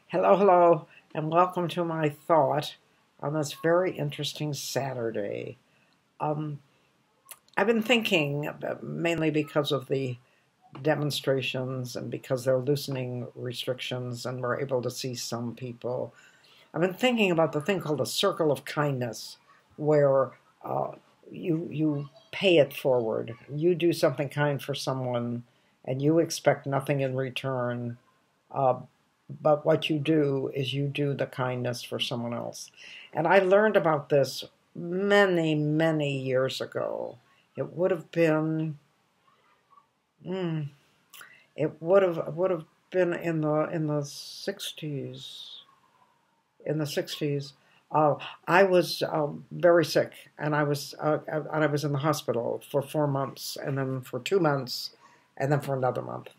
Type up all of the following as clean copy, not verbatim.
Hello, hello, and welcome to my thought on this very interesting Saturday. Um, I've been thinking, mainly because of the demonstrations and because they're loosening restrictions and we're able to see some people. I've been thinking about the thing called the circle of kindness, where uh, you pay it forward. You do something kind for someone, and you expect nothing in return. Uh, but what you do is you do the kindness for someone else. And I learned about this many, many years ago. It would have been, mm, it would have been in the 60s. In the 60s, I was very sick, and I was in the hospital for 4 months, and then for 2 months, and then for another month.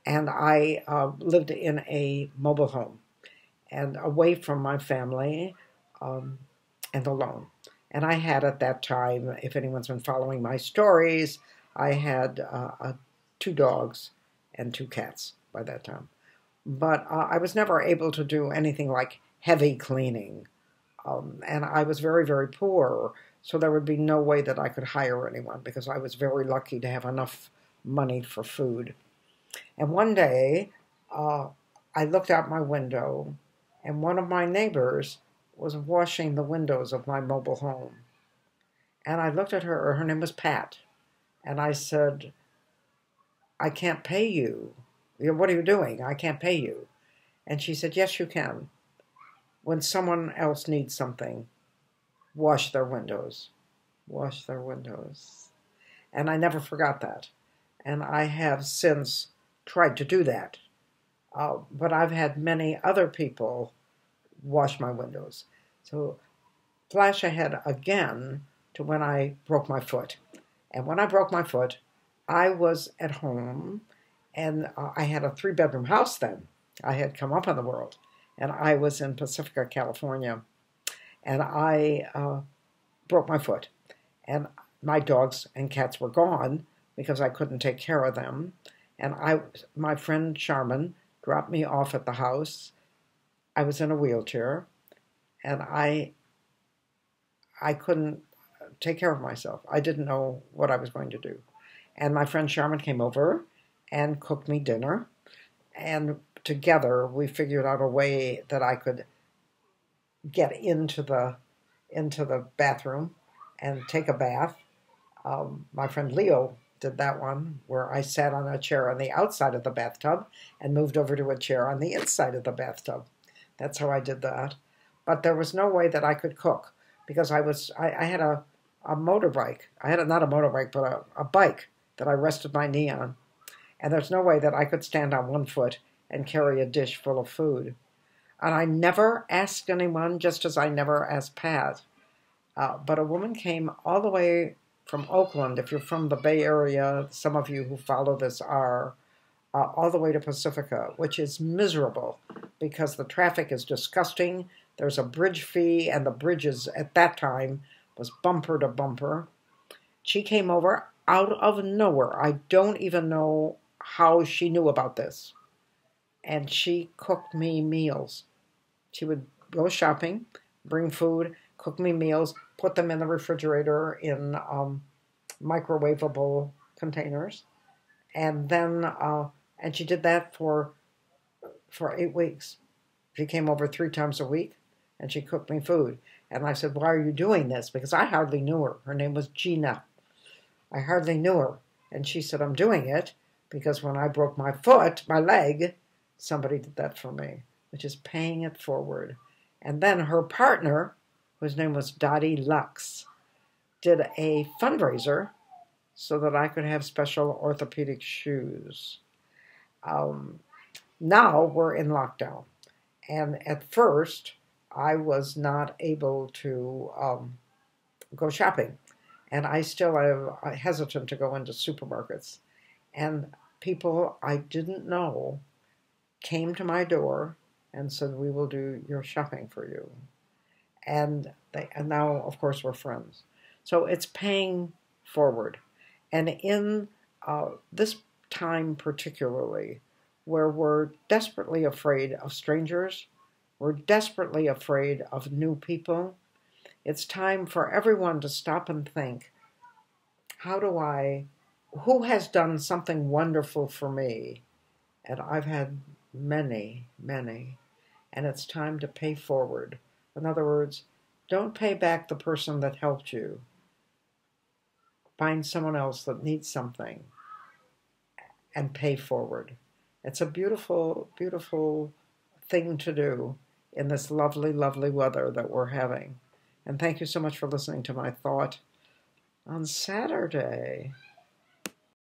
And I lived in a mobile home and away from my family, um, and alone. And I had at that time, if anyone's been following my stories, I had two dogs and two cats by that time. But I was never able to do anything like heavy cleaning. And I was very, very poor, so there would be no way that I could hire anyone because I was very lucky to have enough money for food. And one day, uh, I looked out my window, and one of my neighbors was washing the windows of my mobile home. And I looked at her, her name was Pat, and I said, I can't pay you. What are you doing? I can't pay you. And she said, yes, you can. When someone else needs something, wash their windows. Wash their windows. And I never forgot that. And I have since tried to do that. But I've had many other people wash my windows. So flash ahead again to when I broke my foot. And when I broke my foot, I was at home, and I had a three-bedroom house then. I had come up in the world, and I was in Pacifica, California, and I broke my foot. And my dogs and cats were gone because I couldn't take care of them. And my friend Charmin dropped me off at the house. I was in a wheelchair, and I couldn't take care of myself. I didn't know what I was going to do. And my friend Charmin came over and cooked me dinner. And together we figured out a way that I could get into the bathroom and take a bath. My friend Leo did that one where I sat on a chair on the outside of the bathtub and moved over to a chair on the inside of the bathtub. That's how I did that. But there was no way that I could cook because I had a motorbike. I had not a motorbike, but a bike that I rested my knee on. And there's no way that I could stand on one foot and carry a dish full of food. And I never asked anyone, just as I never asked Pat. But a woman came all the way from Oakland. If you're from the Bay Area, some of you who follow this are, all the way to Pacifica, which is miserable because the traffic is disgusting. There's a bridge fee, and the bridges at that time was bumper to bumper. She came over out of nowhere. I don't even know how she knew about this. And she cooked me meals. She would go shopping, bring food, cook me meals, put them in the refrigerator in microwavable containers, and then and she did that for 8 weeks. She came over 3 times a week, and she cooked me food. And I said, "Why are you doing this?" Because I hardly knew her. Her name was Gina. I hardly knew her, and she said, "I'm doing it because when I broke my foot, my leg, somebody did that for me," which is paying it forward. And then her partner, whose name was Dottie Lux, did a fundraiser so that I could have special orthopedic shoes. Um, Now we're in lockdown. And at first, I was not able to go shopping. And I still am hesitant to go into supermarkets. And people I didn't know came to my door and said, "We will do your shopping for you." And now, of course, we're friends. So it's paying forward. And in this time particularly, where we're desperately afraid of strangers, we're desperately afraid of new people. It's time for everyone to stop and think, who has done something wonderful for me? And I've had many, many. And it's time to pay forward. In other words, don't pay back the person that helped you. Find someone else that needs something and pay forward. It's a beautiful, beautiful thing to do in this lovely, lovely weather that we're having. And thank you so much for listening to my thought on Saturday.